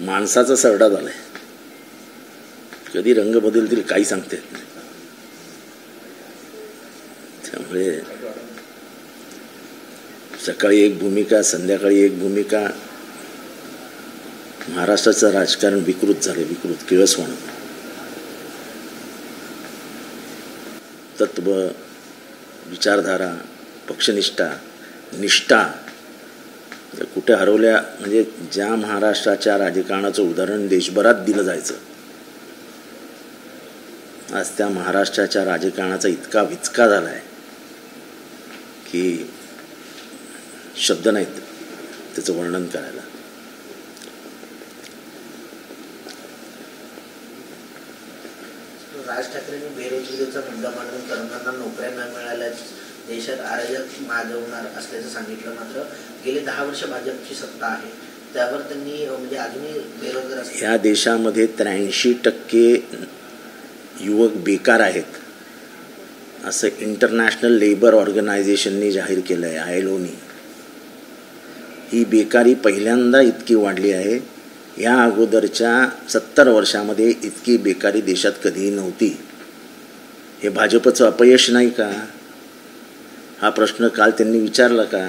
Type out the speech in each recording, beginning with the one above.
माणसाचा सरडा झालाय. कधी रंग बदलतील काही सांगता येत नाही. त्यामुळे सकाळी एक भूमिका, संध्याकाळी एक भूमिका. महाराष्ट्राचं राजकारण विकृत झालं, विकृत, किळसवाणं. तत्व, विचारधारा, पक्षनिष्ठा, निष्ठा कुठे हरवल्या. म्हणजे ज्या महाराष्ट्राच्या राजकारणाचं उदाहरण देशभरात दिलं जायचं, आज त्या महाराष्ट्राच्या राजकारणाचा इतका विचका झाला आहे की शब्द नाहीत त्याचं वर्णन करायला. राज ठाकरेंनी बेरोजगारीचा मुद्दा मांडून तरुणांना नोकऱ्या न मिळाल्यास देशात अराजक माजवणार असल्याचं सांगितलं. मात्र गेले 10 वर्ष भाजपची सत्ता आहे, त्यावर त्यांनी म्हणजे अजूनही बेरोजगार असतात. ह्या देशामध्ये 83% युवक बेकार आहेत असं इंटरनॅशनल लेबर ऑर्गनायझेशनने जाहीर केलं आहे, ILOनी. ही बेकारी पहिल्यांदा इतकी वाढली आहे. या अगोदरच्या 70 वर्षामध्ये इतकी बेकारी देशात कधीही नव्हती. हे भाजपचं अपयश नाही का? हा प्रश्न काल त्यांनी विचारला का?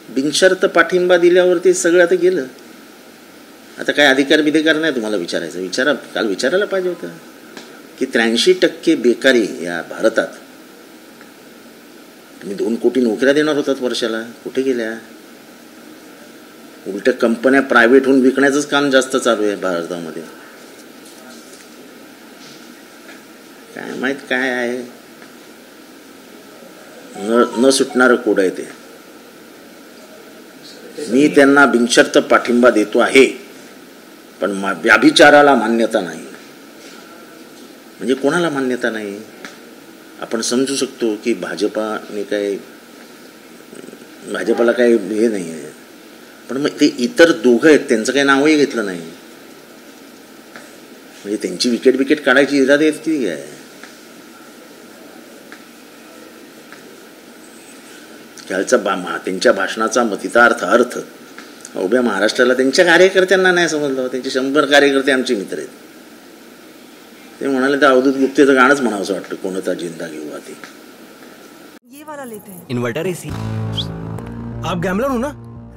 बिनशर्त पाठिंबा दिल्यावरती सगळं आता गेलं. आता काय अधिकार बिधिकार नाही तुम्हाला विचारायचं. विचारा, काल विचारायला पाहिजे होतं की 83% बेकारी या भारतात. तुम्ही 2 कोटी नोकऱ्या देणार होतात वर्षाला, कुठे गेल्या? उलट्या कंपन्या प्रायव्हेट होऊन विकण्याचंच काम जास्त चालू आहे भारतामध्ये. काय माहित काय आहे, न सुटणारं कोड आहे ते. मी त्यांना बिनशर्त पाठिंबा देतो आहे, पण व्यभिचाराला मान्यता नाही. म्हणजे कोणाला मान्यता नाही? आपण समजू शकतो की भाजपाने भाजपाला काही हे नाही आहे, पण मग ते इतर दोघं आहेत त्यांचं काही नावही घेतलं नाही. म्हणजे त्यांची विकेट काढायची इरादे आहेत की काय? कालचा त्यांच्या भाषणाचा मतितार्थ अर्थ उभ्या महाराष्ट्राला त्यांच्या कार्यकर्त्यांना नाही समजलं. त्यांचे 100 कार्यकर्ते आमचे मित्र आहेत. ते म्हणाले तर अवधूत गुप्तेचं गाणंच म्हणावं असं वाटतं, कोणता जिंदा घेऊ आती. ये वाला लेते हैं. Inverter AC. आप गैम्बलर हो ना?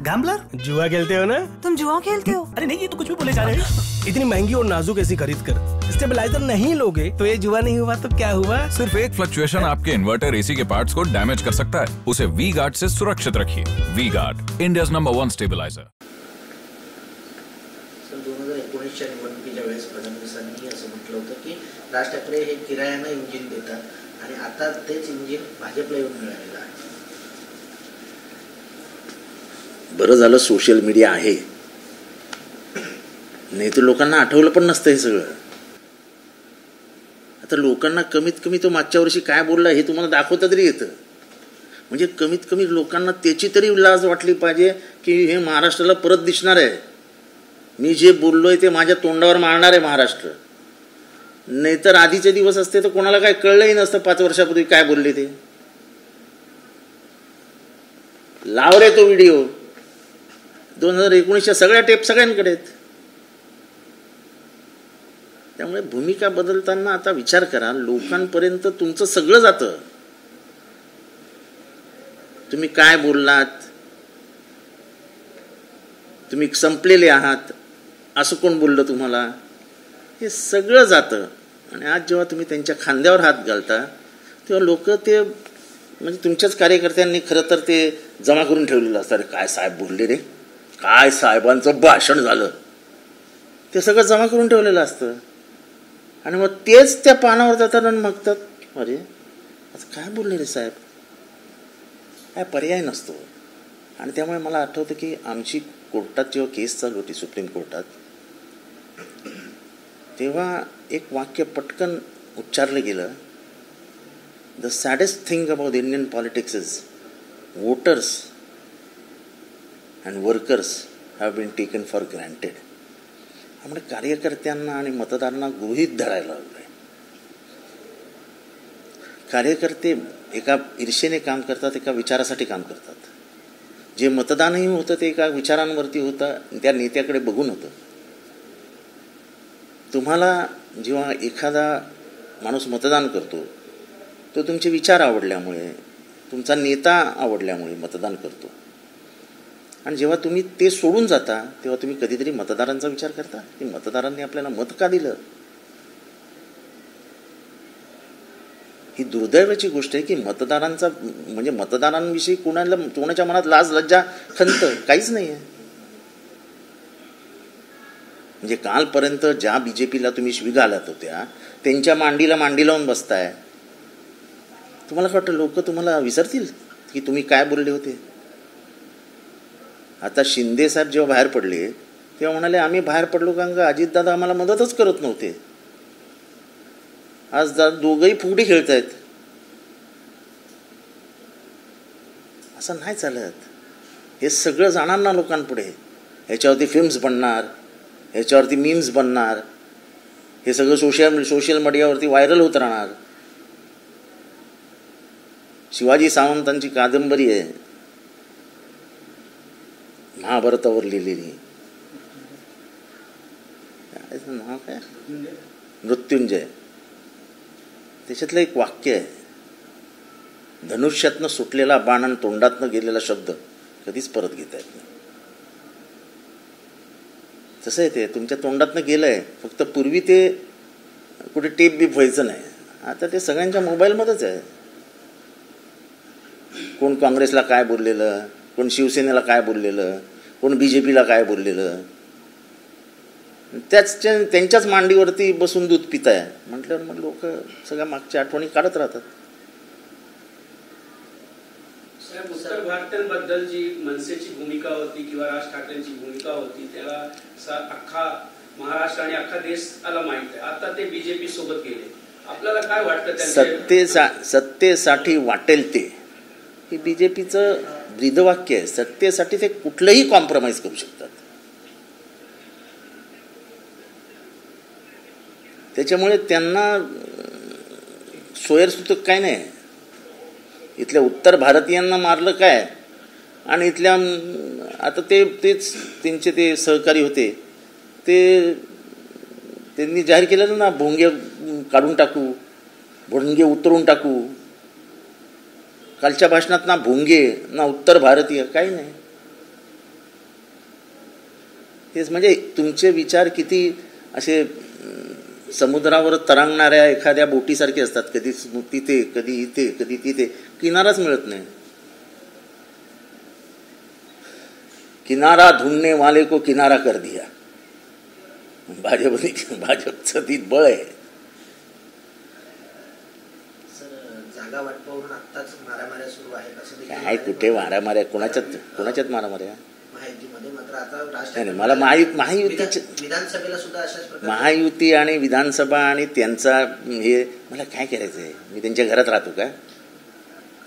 गैम्बलर? जुआ खेलते हो ना? तुम जुआ खेलते हो? अरे नहीं, ये तो कुछ भी बोले जा रहे हैं. इतनी महंगी और नाजुक एसी खरीद कर स्टेबलाइजर नहीं लोगे तो ये जुआ नहीं हुआ तो क्या हुआ? सिर्फ एक फ्लक्चुएशन आपके इन्वर्टर एसी के पार्ट्स को डैमेज कर सकता है. उसे वी गार्ड से सुरक्षित रखिए. V guard, India's number 1 stabiliser. 2019च्या निवडणुकीच्या वेळेस फडणवीसांनी असं म्हटलं होतं की राज ठाकरे हे किरायानं इंजिन देतात आणि आता तेच इंजिन भाजपला येऊन मिळालेलं आहे. बरं झालं सोशल मीडिया आहे, नाही तर लोकांना आठवलं पण नसतं हे सगळं. आता लोकांना कमीत कमी तो मागच्या वर्षी काय बोलला हे तुम्हाला दाखवता तरी येतं. म्हणजे कमीत कमी लोकांना त्याची तरी लाज वाटली पाहिजे की हे महाराष्ट्राला परत दिसणार आहे. मी जे बोललोय ते माझ्या तोंडावर मारणार आहे महाराष्ट्र. नाहीतर आधीचे दिवस असते तर कोणाला काय कळलंही नसतं 5 वर्षापूर्वी काय बोलले ते. लाव रे तो व्हिडिओ. 2019च्या सगळ्या टेप सगळ्यांकडे आहेत. त्यामुळे भूमिका बदलताना आता विचार करा, लोकांपर्यंत तुमचं सगळं जातं. तुम्ही काय बोललात, तुम्ही संपलेले आहात असं कोण बोललं तुम्हाला, हे सगळं जातं. आणि आज जेव्हा तुम्ही त्यांच्या खांद्यावर हात घालता तेव्हा लोक ते म्हणजे तुमच्याच कार्यकर्त्यांनी खरं तर ते जमा करून ठेवलेलं असतं. अरे काय साहेब बोलले रे, काय साहेबांचं भाषण झालं, ते सगळं जमा करून ठेवलेलं असतं. आणि मग तेच त्या पानावर जाताना मागतात, अरे आता काय बोलले रे साहेब. काय पर्याय नसतो. आणि त्यामुळे मला आठवतं की आमची कोर्टात जेव्हा केस चालू होती सुप्रीम कोर्टात, तेव्हा एक वाक्य पटकन उच्चारलं गेलं, the saddest thing about Indian politics is voters and workers have been taken for granted. त्यामुळे कार्यकर्त्यांना आणि मतदारांना गृहीत धरायला लागलं आहे. कार्यकर्ते एका ईर्षेने काम करतात, एका विचारासाठी काम करतात. जे मतदानही होतं ते एका विचारांवरती होतं, त्या नेत्याकडे बघून होतं. तुम्हाला जेव्हा एखादा माणूस मतदान करतो तो तुमचे विचार आवडल्यामुळे, तुमचा नेता आवडल्यामुळे मतदान करतो. आणि जेव्हा तुम्ही ते सोडून जाता तेव्हा तुम्ही कधीतरी मतदारांचा विचार करता की मतदारांनी आपल्याला मत का दिलं. ही दुर्दैवाची गोष्ट आहे की मतदारांचा म्हणजे मतदारांविषयी कोणाच्या मनात लाज लज्जा खंत काहीच नाही आहे. म्हणजे कालपर्यंत ज्या BJPला तुम्ही शिवी घालत होत्या त्यांच्या मांडीला मांडी लावून बसताय. तुम्हाला काय वाटतं लोक तुम्हाला विसरतील की तुम्ही काय बोलले होते. आता शिंदे साहेब जेव्हा बाहेर पडले तेव्हा म्हणाले आम्ही बाहेर पडलो कारण का अजितदादा आम्हाला मदतच करत नव्हते. आज दोघंही फुगडी खेळतायत. असं नाही चालत. हे सगळं जाणार ना लोकांपुढे. ह्याच्यावरती फिल्म्स बनणार, ह्याच्यावरती मीम्स बनणार, हे सगळं सोशल मीडियावरती व्हायरल होत राहणार. शिवाजी सावंतांची कादंबरी आहे महाभारतावर लिहिलेली, नाव काय मृत्युंजय. त्याच्यातलं एक वाक्य आहे, धनुष्यातनं सुटलेला बाण आणि तोंडातनं गेलेला शब्द कधीच परत घेता येत नाही. तसं आहे ते तुमच्या तोंडातनं गेलंय, फक्त पूर्वी ते कुठे टेप बीप व्हायचं नाही. आता ते सगळ्यांच्या मोबाईलमध्येच आहे. कोण काँग्रेसला काय बोललेलं, कोण शिवसेनेला काय बोललेलं, कोण BJPला काय बोललेलं, त्यांच्याच मांडीवरती बसून दूध पिताय म्हटल्यावर मग लोक सगळ्या मागच्या आठवणी काढत राहतात. उत्तर भारताबद्दल जी मनसेची भूमिका होती किंवा राज ठाकरेंची भूमिका होती त्याला अख्खा महाराष्ट्र आणि अख्खा देशाला माहित आहे. आता ते BJP सोबत गेले. आपल्याला काय वाटतं? सत्तेसाठी वाटेल ते, हे BJPचं ब्रीदवाक्य आहे. सत्तेसाठी ते कुठलंही कॉम्प्रोमाइज करू शकतात. त्याच्यामुळे त्यांना सोयरसुतक काय नाही. इथल्या उत्तर भारतीयांना मारलं काय आणि इथल्या आता तेच त्यांचे ते सहकारी होते ते त्यांनी जाहीर केलेलं ना, भोंगे काढून टाकू, भोंगे उतरून टाकू. कालच्या भाषणात ना भोंगे ना उत्तर भारतीय काही नाही. तेच म्हणजे तुमचे विचार किती असे समुद्रावर तरंगणाऱ्या एखाद्या बोटीसारखे असतात. कधी तिथे, कधी इथे, कधी तिथे, किनाराच मिळत नाही. किनारा ढूंढने वाले को किनारा कर दिया. भाजपचं ती बळ आहे. जागा वाटपावरून आत्ताच मारामाऱ्या सुरू आहेत असं काय कुठे मारामाऱ्या, कोणाच्यात मारामाऱ्या माहितीमध्ये. मात्र आता नाही, मला महायुतीच्या विधानसभेला सुद्धा अशाच प्रकारे महायुती आणि विधानसभा आणि त्यांचा हे मला काय करायचं आहे. मी त्यांच्या घरात राहतो का.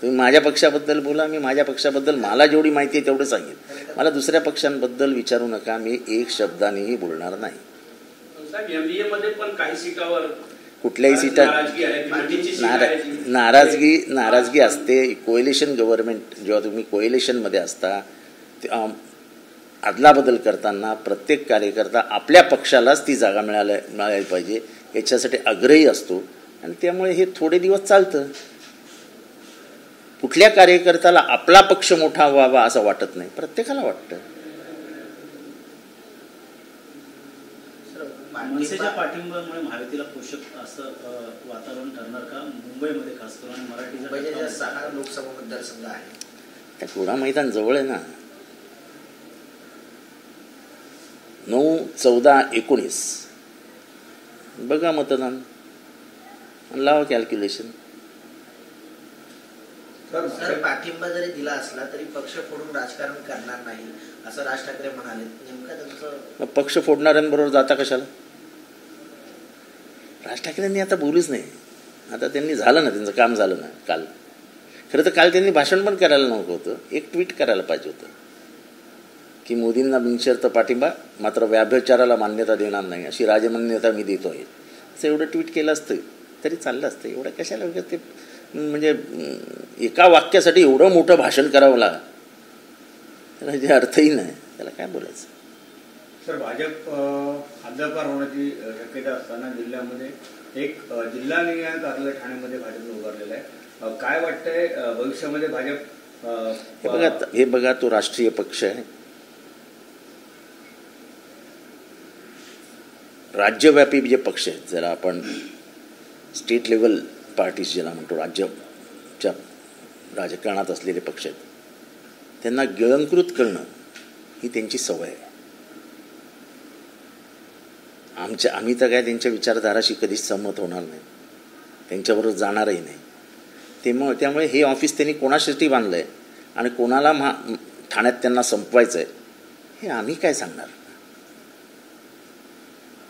तुम्ही माझ्या पक्षाबद्दल बोला, मी माझ्या पक्षाबद्दल मला जेवढी माहिती आहे तेवढं सांगेन. मला दुसऱ्या पक्षांबद्दल विचारू नका, मी एक शब्दानेही बोलणार नाही. MBA मध्ये पण काही सीटावर कुठल्याही सीटात नाराजगी असते. कोएलिशन गव्हर्नमेंट जेव्हा तुम्ही कोएलिशनमध्ये असता अदलाबदल करताना प्रत्येक कार्यकर्ता आपल्या पक्षालाच ती जागा मिळाली पाहिजे याच्यासाठी आग्रही असतो आणि त्यामुळे हे थोडे दिवस चालतं. कुठल्या कार्यकर्त्याला आपला पक्ष मोठा व्हावा असं वाटत नाही, प्रत्येकाला वाटतं. मनसेच्या पाठिंब्यामुळे महायुतीला पोषक असं वातावरण ठरणार का मुंबईमध्ये, खास करून आणि मराठीच्या 6 लोकसभा मतदारसंघ आहे. त्या घोडा मैदान जवळ आहे ना. 9, 14, 19 बघा मतदान, लावा कॅल्क्युलेशन. सर, पाठिंबा जरी दिला असला तरी पक्ष फोडून राजकारण करणार नाही असं राज ठाकरे म्हणाले. नेमकं त्यांचं पक्ष फोडणाऱ्यांबरोबर जाता कशाला. राज ठाकरेंनी आता बोलूच नाही. आता त्यांनी झालं ना, त्यांचं काम झालं ना. काल खरं तर काल त्यांनी भाषण पण करायला नको होतं, एक ट्विट करायला पाहिजे होतं की मोदींना बिनशर्त पाठिंबा, मात्र व्याभिचाराला मान्यता देणार नाही अशी राजमान्यता मी देतो आहे, असं एवढं ट्विट केलं असतं तरी चाललं असतं. एवढं कशाला वगैरे ते म्हणजे एका वाक्यासाठी एवढं मोठं भाषण करावं लागलं. त्याला जे अर्थही नाही त्याला काय बोलायचं. सर, भाजप हद्दपार होण्याची शक्यता असताना जिल्ह्यामध्ये एक जिल्हानिहाय कार्यालय ठाण्यामध्ये भाजपनं उभारलेलं आहे. काय वाटतंय भविष्यामध्ये भाजप हे बघा तो राष्ट्रीय पक्ष आहे. राज्यव्यापी जे पक्ष आहेत, ज्याला आपण स्टेट लेवल पार्टीज ज्याला म्हणतो, राज्याच्या राजकारणात असलेले पक्ष आहेत, त्यांना गिळंकृत करणं ही त्यांची सवय आहे. आम्ही तर काय त्यांच्या विचारधाराशी कधीच सहमत होणार नाही, त्यांच्याबरोबर जाणारही नाही. त्यामुळे हे ऑफिस त्यांनी कोणासाठी बांधलं आहे आणि कोणाला ठाण्यात त्यांना संपवायचं आहे हे आम्ही काय सांगणार.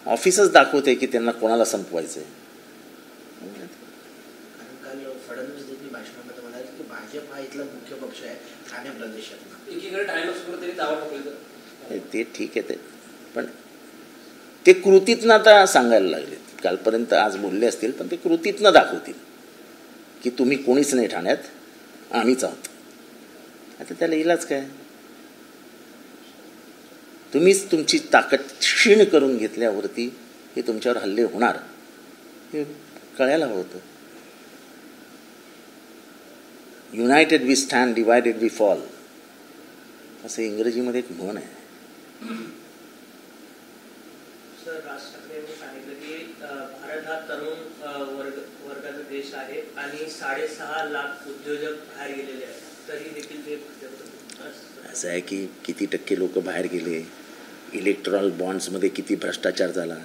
ऑफिसच दाखवते की त्यांना कोणाला संपवायचं आहे. काल फडणवीस देखील भाषणामध्ये म्हणाले की भाजप हा इथला मुख्य पक्ष आहे ठाणे प्रदेशात. एकीकडे ठाण्यासोबत त्यांनी दावा टाकला. ते ठीक आहे, पण ते कृतीतनं आता सांगायला लागले. कालपर्यंत आज बोलले असतील पण ते कृतीतनं दाखवतील की तुम्ही कोणीच नाही ठाण्यात, आम्हीच आहोत. आता त्याला इलाज काय. तुम्हीच तुमची ताकद क्षीण करून घेतल्यावरती हे तुमच्यावर हल्ले होणार हे कळायला हवं होतं. United we stand, divided we fall असं इंग्रजीमध्ये एक म्हण आहे. सर, राज ठाकरे यांनी सांगितलं की भारत हा तरुण वर्गाचा देश आहे आणि 6.5 लाख उद्योजक बाहेर गेलेले आहेत, तरी देखील ते असं आहे की किती टक्के लोक बाहेर गेले, इलेक्ट्रॉल बॉन्ड्समध्ये किती भ्रष्टाचार झाला,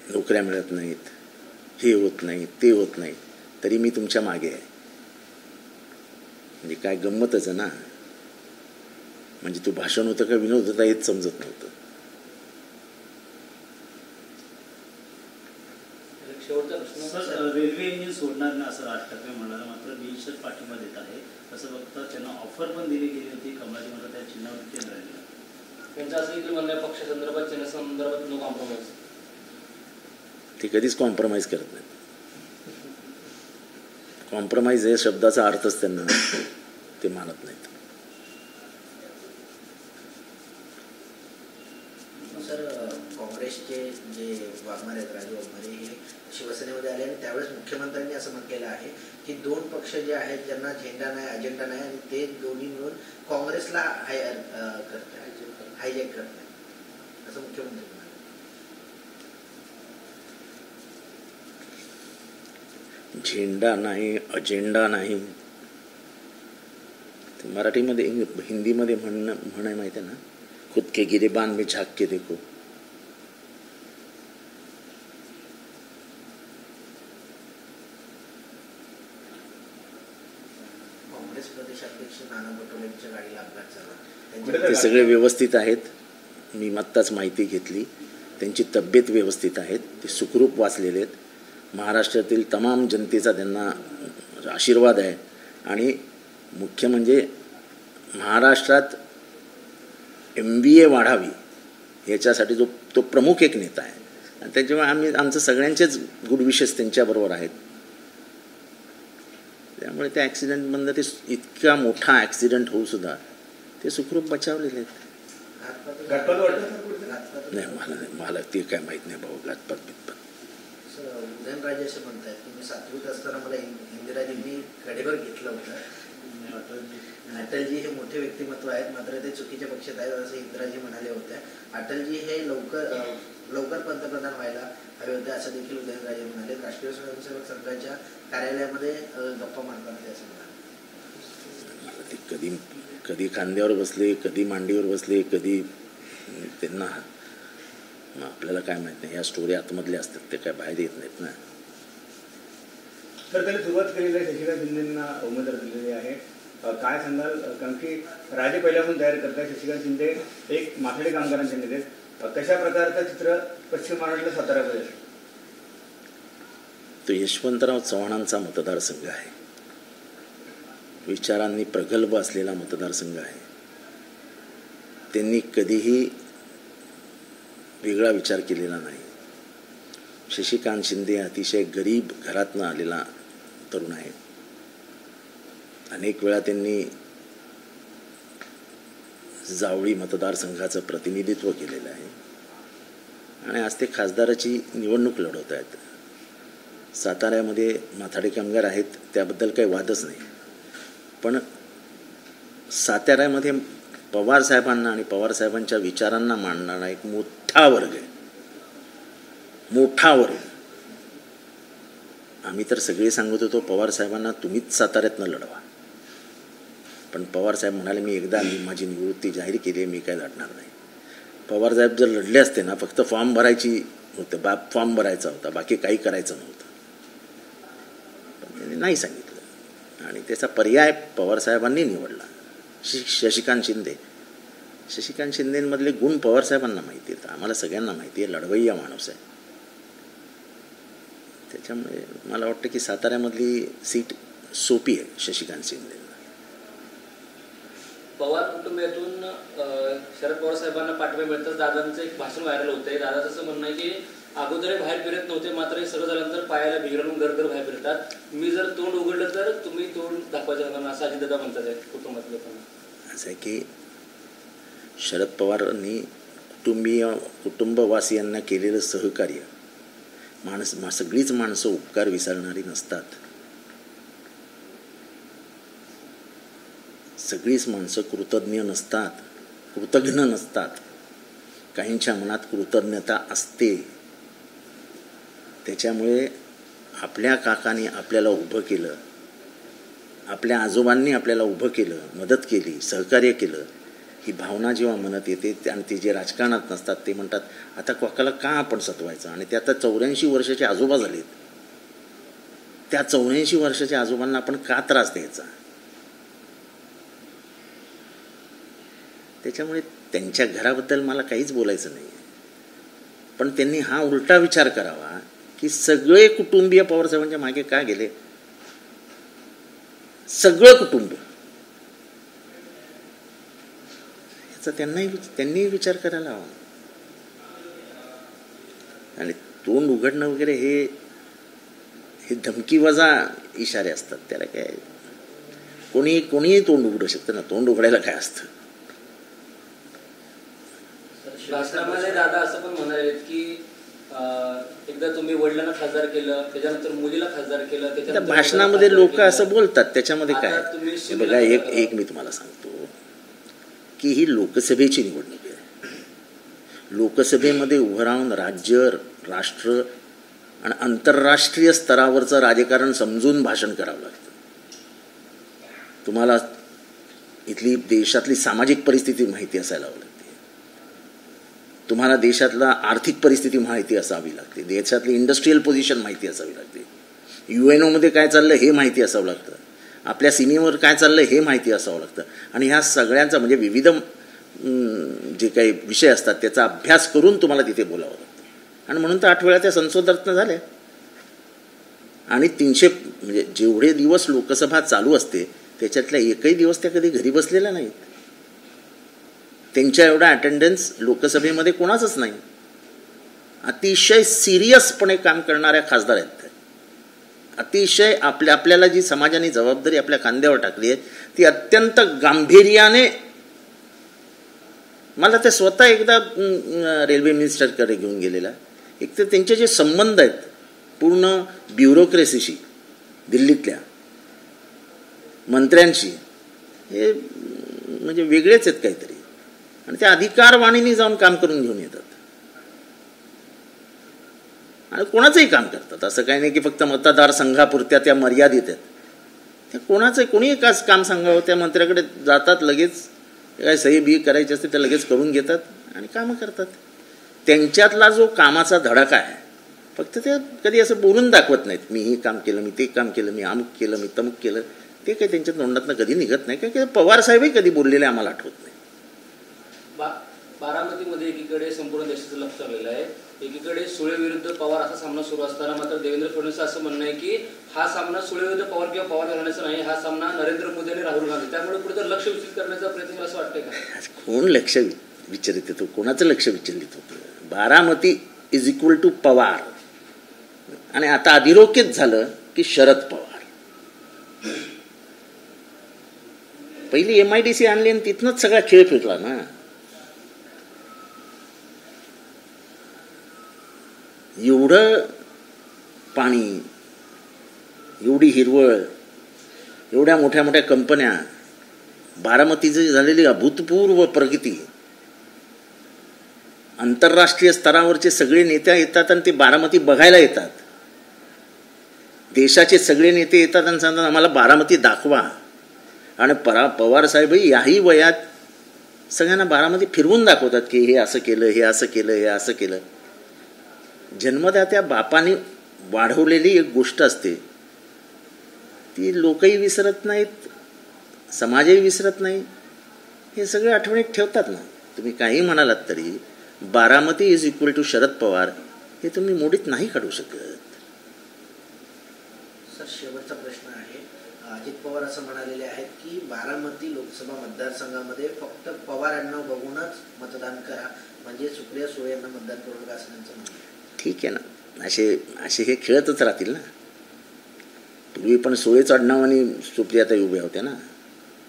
नोकऱ्या मिळत नाहीत, हे होत नाही ते होत नाही, तरी मी तुमच्या मागे आहे. म्हणजे काय गंमतच आहे ना. म्हणजे तू भाषण होतं का विनोद होता हेच समजत नव्हतं. रेल्वे इंजिन सोडणार नाही असं राज ठाकरे म्हणाले, मात्र बिनशर्त पाठिंबा देत आहे असं बघता त्यांना ऑफर पण दिली गेली होती कमळाची, मात्र त्या चिन्हावरती ते राहिले. त्यांचं असं देखील म्हणणं आहे पक्षासंदर्भात चिन्हासंदर्भात नो कॉम्प्रोमाइज. ते कधीच कॉम्प्रोमाइज करत नाहीत. कॉम्प्रोमाइज या शब्दाचा अर्थच त्यांना ते मानत नाहीत. सर, काँग्रेसचे जे वाघमारे आहेत, राजू वाघमारे, हे शिवसेनेमध्ये आले आणि त्यावेळेस मुख्यमंत्र्यांनी असं म्हटलेलं आहे की 2 पक्ष जे आहेत ज्यांना झेंडा नाही, अजेंडा नाही आणि ते दोन्ही मिळून काँग्रेसला हायजॅक करतात असं मुख्यमंत्री म्हणाले. झेंडा नाही, अजेंडा नाही, मराठीमध्ये हिंदीमध्ये म्हण आहे माहिती आहे ना, खुद के गिरेबान में झाँक के देखो. काँग्रेस प्रदेशाध्यक्ष नाना पटोलेंच्या गाडीला अपघात झाला. ते सगळे व्यवस्थित आहेत. मी आत्ताच माहिती घेतली. त्यांची तब्येत व्यवस्थित आहेत, ते सुखरूप वाचलेले आहेत. महाराष्ट्रातील तमाम जनतेचा त्यांना आशीर्वाद आहे आणि मुख्य म्हणजे महाराष्ट्रात MBA वाढावी याच्यासाठी तो प्रमुख एक नेता आहे. आणि त्याच्यामुळे आमचं सगळ्यांचेच गुड विशेस त्यांच्याबरोबर आहेत. त्यामुळे त्या ॲक्सिडेंटमधनं ते इतका मोठा ॲक्सिडेंट होऊ सुद्धा ते सुखरूप बचावलेले आहेत. नाही, मला ते काय माहीत नाही भाऊ, घातपात बितपात. उदयनराजे असे म्हणतात की मी 7वीत असताना मला इंदिराजींनी कडेवर घेतलं होतं. अटलजी हे मोठे व्यक्तिमत्व आहेत, मात्र ते चुकीच्या पक्षात आहेत असं इंदिराजी म्हणाले होते. अटलजी हे लवकर पंतप्रधान व्हायला हवे होते असं देखील उदयनराजे म्हणाले. राष्ट्रीय स्वयंसेवक संघाच्या कार्यालयामध्ये गप्पा मारतात ते असं म्हणाले. ते कधी खांद्यावर बसले, कधी मांडीवर बसले, कधी त्यांना आपल्याला काय माहित नाही. या स्टोरी आतमधल्या असतात, ते काय बाहेर येत नाहीत ना. तर त्यांनी सुरुवात केलेली आहे, शशिकांत शिंदेंना उमेदवार दिलेली आहे. काय सांगाल, कारण की राजे पहिल्यापासून तयार करताय. शशिकांत शिंदे एक माथाडी कामगारांचे नेते, कशा प्रकारचं चित्र पश्चिम महाराष्ट्रात साताऱ्यामध्ये? तो यशवंतराव चव्हाणांचा मतदारसंघ आहे, विचारांनी प्रगल्भ असलेला मतदारसंघ आहे. त्यांनी कधीही वेगळा विचार केलेला नाही. शशिकांत शिंदे अतिशय गरीब घरातनं आलेला तरुण आहे. अनेक वेळा त्यांनी जावळी मतदारसंघाचं प्रतिनिधित्व केलेलं आहे आणि आज ते खासदाराची निवडणूक लढवत आहेत. साताऱ्यामध्ये माथाडी कामगार आहेत, त्याबद्दल काही वादच नाही. पण साताऱ्यामध्ये पवारसाहेबांना आणि पवारसाहेबांच्या विचारांना मांडणारा एक मोठा वर्ग आहे, मोठा वर्ग. आम्ही तर सगळे सांगत होतो पवारसाहेबांना तुम्हीच साताऱ्यातनं लढवा, पण पवारसाहेब म्हणाले मी एकदा माझी निवृत्ती जाहीर केली आहे, मी काय लढणार नाही. पवारसाहेब जर लढले असते ना, फक्त फॉर्म भरायची होतं, फॉर्म भरायचा होता, बाकी काही करायचं नव्हतं. पण त्यांनी नाही सांगितलं आणि त्याचा पर्याय पवारसाहेबांनी निवडला. शशिकांत शिंदे. शशिकांत शिंदेमधले गुण पवारसाहेबांना माहिती आहेत, आम्हाला सगळ्यांना माहिती आहे. लढवय्या माणूस आहे. त्याच्यामुळे मला वाटतं की साताऱ्यामधली सीट सोपी आहे शशिकांत शिंदे. पवार कुटुंबातून शरद पवार साहेबांना पाठिंबा मिळतात. दादांचं एक भाषण व्हायरल होतंय. दादाचं असं म्हणणं आहे की अगोदर बाहेर फिरत नव्हते, मात्र हे सगळं झाल्यानंतर पायाला भिगळून घर बाहेर फिरतात. मी जर तोंड उघडलं तर तुम्ही तोंड दाखवायचं असं अजितदादा म्हणतात कुटुंबातल्या लोकांना. असं आहे की शरद पवारांनी कुटुंबवासियांना केलेलं सहकार्य, सगळीच माणसं उपकार विसरणारी नसतात. सगळीच माणसं कृतज्ञ नसतात. काहींच्या मनात कृतज्ञता असते. त्याच्यामुळे आपल्या काकांनी आपल्याला उभं केलं, आपल्या आजोबांनी आपल्याला उभं केलं, मदत केली, सहकार्य केलं, ही भावना जेव्हा मनात येते आणि ते जे राजकारणात नसतात ते म्हणतात आता काकाला का आपण सतवायचं. आणि ते आता 84 वर्षाचे आजोबा झालेत, त्या 84 वर्षाच्या आजोबांना आपण का त्रास द्यायचा. त्याच्यामुळे त्यांच्या घराबद्दल मला काहीच बोलायचं नाही, पण त्यांनी हा उलटा विचार करावा की सगळे कुटुंबीय पवारसाहेबांच्या मागे का गेले. सगळं कुटुंब याचा त्यांनी विचार करायला हवा. आणि तोंड उघडणं वगैरे हे धमकीवजा इशारे असतात. त्याला काय कोणीही तोंड उघडू शकतं ना. तोंड उघडायला काय असतं. भाषणामध्ये दादा असं पण म्हणाले की एकदा तुम्ही वडिलांना खासदार केलं, त्याच्यानंतर मुलीला खासदार केलं. त्या भाषणामध्ये लोक असं बोलतात, त्याच्यामध्ये काय बघा. एक मी तुम्हाला सांगतो की ही लोकसभेची निवडणूक आहे. लोकसभेमध्ये उभं राहून राज्य, राष्ट्र आणि आंतरराष्ट्रीय स्तरावरचं राजकारण समजून भाषण करावं लागतं. तुम्हाला इथली देशातली सामाजिक परिस्थिती माहिती असायला हवी लागते. तुम्हाला देशातला आर्थिक परिस्थिती माहिती असावी लागते. देशातली इंडस्ट्रीयल पोझिशन माहिती असावी लागते. UNOमध्ये काय चाललं हे माहिती असावं लागतं. आपल्या सीमेवर काय चाललं हे माहिती असावं लागतं. आणि ह्या सगळ्यांचा म्हणजे विविध जे काही विषय असतात त्याचा अभ्यास करून तुम्हाला तिथे बोलावं लागतं. आणि म्हणून तर 8 वेळा त्या संसदरत्न झाल्या. आणि 300 म्हणजे जेवढे दिवस लोकसभा चालू असते त्याच्यातल्या एकही दिवस त्या कधी घरी बसलेल्या नाहीत. त्यांच्या एवढा अटेंडन्स लोकसभेमध्ये कोणाचंच नाही. अतिशय सिरियसपणे काम करणाऱ्या खासदार आहेत. अतिशय आपल्याला जी समाजाने जबाबदारी आपल्या खांद्यावर टाकली आहे ती अत्यंत गांभीर्याने. मला ते स्वतः एकदा रेल्वे मिनिस्टरकडे घेऊन गेलेला. एक तर त्यांचे जे संबंध आहेत पूर्ण ब्युरोक्रेसीशी, दिल्लीतल्या मंत्र्यांशी, हे म्हणजे वेगळेच आहेत काहीतरी. आणि त्या अधिकारवाणीने जाऊन काम करून घेऊन येतात आणि कोणाचंही काम करतात. असं काही नाही की फक्त मतदारसंघापुरत्या त्या मर्यादित आहेत. त्या कोणीही काम सांगावं त्या मंत्र्याकडे जातात, लगेच काय सही बी करायची असते तर लगेच करून घेतात आणि कामं करतात. त्यांच्यातला जो कामाचा धडाका आहे फक्त ते कधी असं बोलून दाखवत नाहीत. मी हे काम केलं, मी ते काम केलं, मी अमुक केलं, मी तमुक केलं. ते काही त्यांच्या तोंडातनं कधी निघत नाही. कारण की पवारसाहेबही कधी बोललेले आम्हाला आठवत नाही. बारामतीमध्ये एकीकडे संपूर्ण देशाचं लक्ष चाललेलं आहे, एकीकडे सुळे विरुद्ध पवार असा सामना सुरू असताना मात्र देवेंद्र फडणवीस असं म्हणणं आहे की हा सामना सुळे विरुद्ध पवार किंवा पवार घराण्याचा नाही, हा सामना नरेंद्र मोदी आणि राहुल गांधी. त्यामुळे कुठे लक्ष विचलित करण्याचा प्रयत्न असं वाटतंय का. कोण लक्ष विचलित होतो, कोणाचं लक्ष विचलित होतं. Baramati is equal to Pawar. आणि आता अधोरेखित झालं की शरद पवार. पहिली MIDC आणली आणि तिथनंच सगळा खेळ फिरला ना. एवढं पाणी, एवढी हिरवळ, एवढ्या मोठ्या मोठ्या कंपन्या, बारामतीची झालेली अभूतपूर्व प्रगती, आंतरराष्ट्रीय स्तरावरचे सगळे नेते येतात आणि ते बारामती बघायला येतात. देशाचे सगळे नेते येतात आणि सांगतात आम्हाला बारामती दाखवा. आणि पवार साहेबही याही वयात सगळ्यांना बारामती फिरवून दाखवतात की हे असं केलं, हे असं केलं, हे असं केलं. जन्मदात्या बापाने वाढवलेली एक गोष्ट असते, ती लोकही विसरत नाहीत, समाजही विसरत नाही. हे सगळे आठवणीत ठेवतात ना. तुम्ही काही म्हणालात तरी Baramati is equal to Sharad Pawar हे तुम्ही मोडीत नाही काढू शकत. सर, शेवटचा प्रश्न आहे. अजित पवार असं म्हणालेले आहेत की बारामती लोकसभा मतदारसंघामध्ये फक्त पवार यांना बघूनच मतदान करा, म्हणजे सुप्रिया सुळे यांना मतदान करू नका असं त्यांचं म्हणणं आहे. ठीक आहे ना, असे हे खेळतच राहतील ना. पूर्वी पण सुळेच आडनाव आणि सुप्रियाताई उभ्या होत्या ना,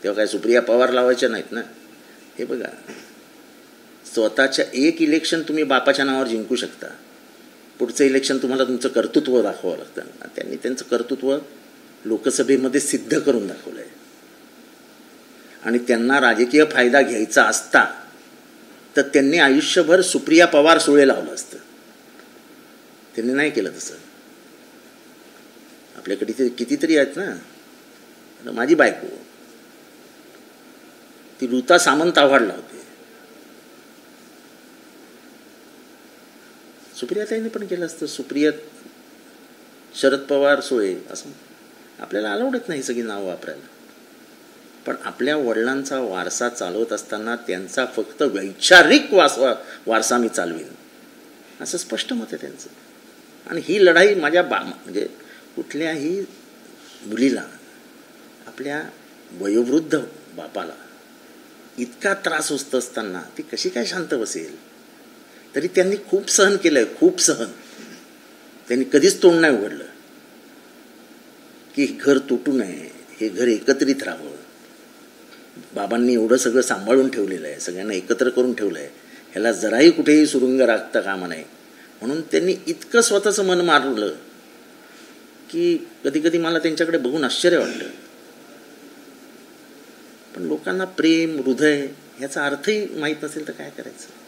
तेव्हा काय सुप्रिया पवार लावायच्या नाहीत ना. हे बघा, स्वतःच्या एक इलेक्शन तुम्ही बापाच्या नावावर जिंकू शकता, पुढचं इलेक्शन तुम्हाला तुमचं कर्तृत्व दाखवावं लागतं. त्यांनी त्यांचं कर्तृत्व लोकसभेमध्ये सिद्ध करून दाखवलं आहे. आणि त्यांना राजकीय फायदा घ्यायचा असता तर त्यांनी आयुष्यभर सुप्रिया पवार सुळे लावलं असतं. त्यांनी नाही केलं तसं. आपल्याकडे ते कितीतरी आहेत ना. माझी बायको ती ऋता सामंत आव्हाडला होती, सुप्रियाताईने पण केलं असतं. सुप्रिया शरद पवार सुळे असं आपल्याला आवडत नाही सगळी नावं वापरायला. पण आपल्या वडिलांचा वारसा चालवत असताना त्यांचा फक्त वैचारिक वारसा मी चालवीन असं स्पष्ट मत आहे त्यांचं. आणि ही लढाई माझ्या म्हणजे कुठल्याही मुलीला, आपल्या वयोवृद्ध बापाला इतका त्रास होत असताना ती कशी काय शांत बसेल. तरी त्यांनी खूप सहन केलंय, खूप सहन. त्यांनी कधीच तोंड नाही उघडलं की घर तुटू नये, हे घर एकत्रित राहावं. बाबांनी एवढं सगळं सांभाळून ठेवलेलं आहे, सगळ्यांना एकत्र करून ठेवलं आहे, ह्याला जराही कुठेही सुरुंग राखता कामा नये म्हणून त्यांनी इतकं स्वतःचं मन मारलं की कधी कधी मला त्यांच्याकडे बघून आश्चर्य वाटतं. पण लोकांना प्रेम, हृदय ह्याचा अर्थही माहीत नसेल तर काय करायचं.